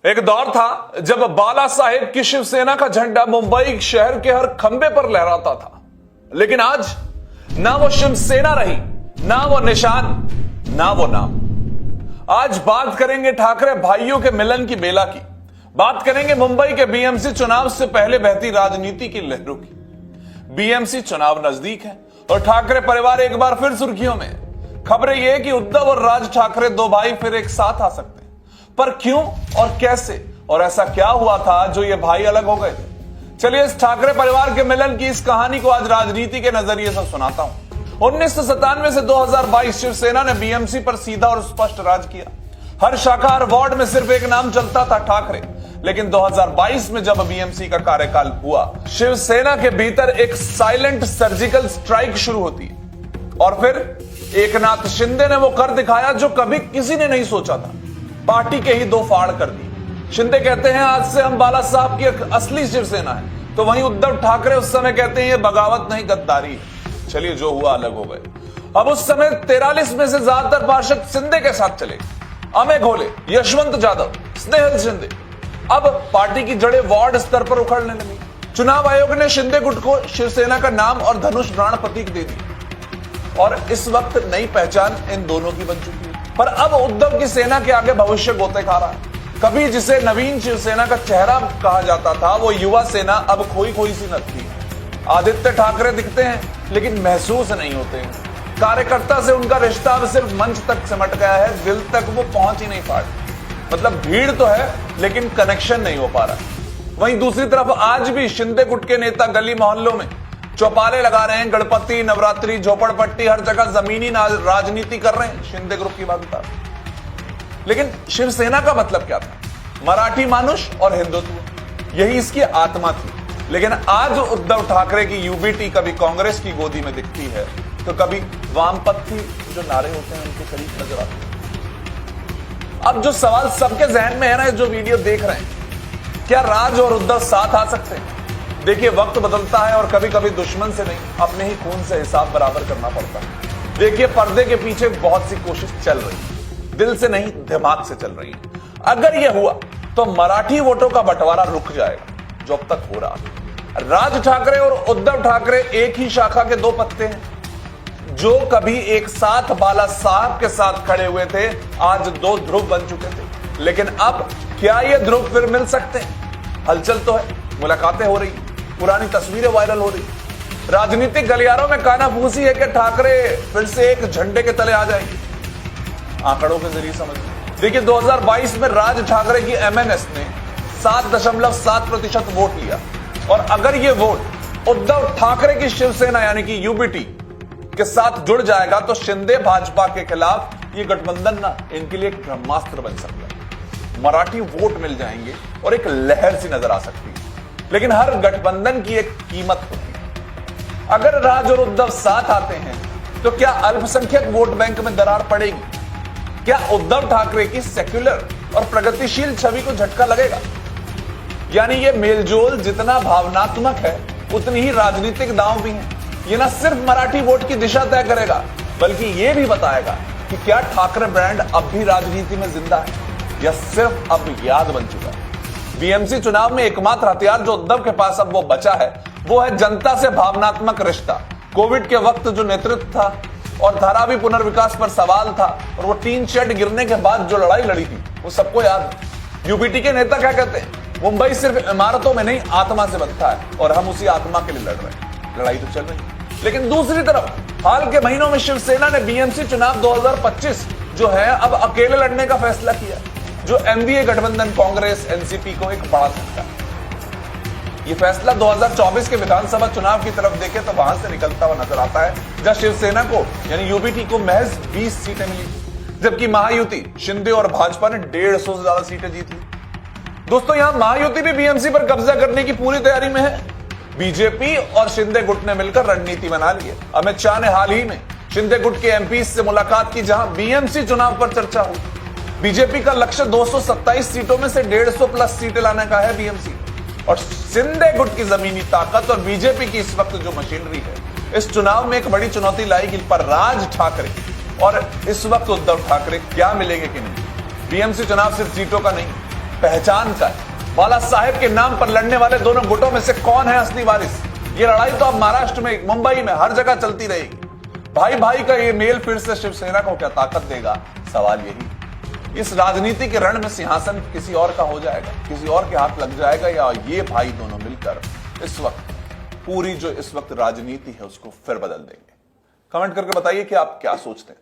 एक दौर था जब बाला साहेब की शिवसेना का झंडा मुंबई शहर के हर खंबे पर लहराता था, लेकिन आज ना वो शिवसेना रही, ना वो निशान, ना वो नाम। आज बात करेंगे ठाकरे भाइयों के मिलन की बेला की, बात करेंगे मुंबई के बीएमसी चुनाव से पहले बहती राजनीति की लहरों की। बीएमसी चुनाव नजदीक है और ठाकरे परिवार एक बार फिर सुर्खियों में। खबरें यह कि उद्धव और राज ठाकरे दो भाई फिर एक साथ आ सकते हैं, पर क्यों और कैसे, और ऐसा क्या हुआ था जो ये भाई अलग हो गए थे। चलिए इस ठाकरे परिवार के मिलन की इस कहानी को आज राजनीति के नजरिए से सुनाता हूं। 1997 से 2022 शिवसेना ने बीएमसी पर सीधा और स्पष्ट राज किया। हर शाखा हर वार्ड में सिर्फ एक नाम चलता था, ठाकरे। लेकिन 2022 में जब बीएमसी का कार्यकाल हुआ, शिवसेना के भीतर एक साइलेंट सर्जिकल स्ट्राइक शुरू होती है और फिर एकनाथ शिंदे ने वो कर दिखाया जो कभी किसी ने नहीं सोचा था। पार्टी के ही दो फाड़ कर दी। शिंदे कहते हैं आज से हम बाला साहब की असली शिवसेना है, तो वहीं उद्धव ठाकरे उस समय कहते हैं ये बगावत नहीं गद्दारी है। चलिए जो हुआ अलग हो गए। अब उस समय 43 में से ज्यादातर पार्षद शिंदे के साथ चले। अमेय घोले, यशवंत जाधव, स्नेहल शिंदे। अब पार्टी की जड़ें वार्ड स्तर पर उखड़ने लगी। चुनाव आयोग ने शिंदे गुट को शिवसेना का नाम और धनुष बाण प्रतीक दे दी और इस वक्त नई पहचान इन दोनों की बन चुकी है। पर अब उद्धव की सेना के आगे भविष्य गोते खा रहा है। कभी जिसे नवीन शिवसेना का चेहरा कहा जाता था, वो युवा सेना अब खोई खोई सी लगती है। आदित्य ठाकरे दिखते हैं लेकिन महसूस नहीं होते हैं। कार्यकर्ता से उनका रिश्ता अब सिर्फ मंच तक सिमट गया है, दिल तक वो पहुंच ही नहीं पा रही। मतलब भीड़ तो है लेकिन कनेक्शन नहीं हो पा रहा। वहीं दूसरी तरफ आज भी शिंदे गुट के नेता गली मोहल्लों में चौपाले लगा रहे हैं। गणपति, नवरात्रि, झोपड़पट्टी, हर जगह जमीनी राजनीति कर रहे हैं शिंदे ग्रुप की भागीदार। लेकिन शिवसेना का मतलब क्या था? मराठी मानुष और हिंदुत्व, यही इसकी आत्मा थी। लेकिन आज उद्धव ठाकरे की यूबीटी कभी कांग्रेस की गोदी में दिखती है तो कभी वामपंथी जो नारे होते हैं उनके करीब नजर आते हैं। अब जो सवाल सबके जहन में है ना, जो वीडियो देख रहे हैं, क्या राज और उद्धव साथ आ सकते हैं? देखिए वक्त बदलता है और कभी कभी दुश्मन से नहीं, अपने ही खून से हिसाब बराबर करना पड़ता है। देखिए पर्दे के पीछे बहुत सी कोशिश चल रही है, दिल से नहीं दिमाग से चल रही है। अगर यह हुआ तो मराठी वोटों का बंटवारा रुक जाएगा जो अब तक हो रहा है। राज ठाकरे और उद्धव ठाकरे एक ही शाखा के दो पत्ते हैं जो कभी एक साथ बाला साहब के साथ खड़े हुए थे, आज दो ध्रुव बन चुके थे। लेकिन अब क्या ये ध्रुव फिर मिल सकते हैं? हलचल तो है, मुलाकातें हो रही, पुरानी तस्वीरें वायरल हो रही। राजनीतिक गलियारों में कानाफूसी है कि ठाकरे फिर से एक झंडे के तले आ जाएंगे। आंकड़ों के जरिए समझिए। देखिए 2022 में राज ठाकरे की एमएनएस ने 7.7% वोट लिया और अगर ये वोट उद्धव ठाकरे की शिवसेना यानी कि यूबीटी के साथ जुड़ जाएगा तो शिंदे भाजपा के खिलाफ ये गठबंधन ना इनके लिए एक ब्रह्मास्त्र बन सकता है। मराठी वोट मिल जाएंगे और एक लहर सी नजर आ सकती है। लेकिन हर गठबंधन की एक कीमत होती है। अगर राज और उद्धव साथ आते हैं तो क्या अल्पसंख्यक वोट बैंक में दरार पड़ेगी? क्या उद्धव ठाकरे की सेक्युलर और प्रगतिशील छवि को झटका लगेगा? यानी ये मेलजोल जितना भावनात्मक है उतनी ही राजनीतिक दांव भी है। ये ना सिर्फ मराठी वोट की दिशा तय करेगा बल्कि ये भी बताएगा कि क्या ठाकरे ब्रांड अब भी राजनीति में जिंदा है या सिर्फ अब याद बन चुका है। बीएमसी चुनाव में एकमात्र हथियार जो उद्धव के पास अब वो बचा है वो है जनता से भावनात्मक रिश्ता। कोविड के वक्त जो नेतृत्व था और धारावी पुनर्विकास पर सवाल था और वो टीन शेड गिरने के बाद जो लड़ाई लड़ी थी वो सबको याद है। यूबीटी के नेता क्या कहते हैं? मुंबई सिर्फ इमारतों में नहीं आत्मा से बनता है और हम उसी आत्मा के लिए लड़ रहे हैं। लड़ाई तो चल रही है। लेकिन दूसरी तरफ हाल के महीनों में शिवसेना ने बीएमसी चुनाव 2025 जो है अब अकेले लड़ने का फैसला किया, जो एनडीए गठबंधन कांग्रेस एनसीपी को एक बड़ा झटका। यह फैसला 2024 के विधानसभा चुनाव की तरफ देखे तो वहां से निकलता हुआ नजर आता है, जहां शिवसेना को यानी यूबीटी को महज 20 सीटें मिली, जबकि महायुति शिंदे और भाजपा ने 150 से ज्यादा सीटें जीत ली। दोस्तों यहां महायुति भी बीएमसी पर कब्जा करने की पूरी तैयारी में है। बीजेपी और शिंदे गुट ने मिलकर रणनीति बना ली है। अमित शाह ने हाल ही में शिंदे गुट के एमपी से मुलाकात की जहां बीएमसी चुनाव पर चर्चा हुई। बीजेपी का लक्ष्य 227 सीटों में से 150 प्लस सीटें लाने का है बीएमसी और शिंदे गुट की जमीनी ताकत और बीजेपी की इस वक्त जो मशीनरी है इस चुनाव में एक बड़ी चुनौती लाएगी। पर राज ठाकरे और इस वक्त उद्धव ठाकरे क्या मिलेंगे कि नहीं? बीएमसी चुनाव सिर्फ सीटों का नहीं, पहचान कर बाला साहेब के नाम पर लड़ने वाले दोनों गुटों में से कौन है असली वारिस। ये लड़ाई तो अब महाराष्ट्र में, मुंबई में, हर जगह चलती रहेगी। भाई भाई का ये मेल फिर से शिवसेना को क्या ताकत देगा? सवाल यही। इस राजनीति के रण में सिंहासन किसी और का हो जाएगा, किसी और के हाथ लग जाएगा, या ये भाई दोनों मिलकर इस वक्त पूरी जो इस वक्त राजनीति है उसको फिर बदल देंगे? कमेंट करके बताइए कि आप क्या सोचते हैं।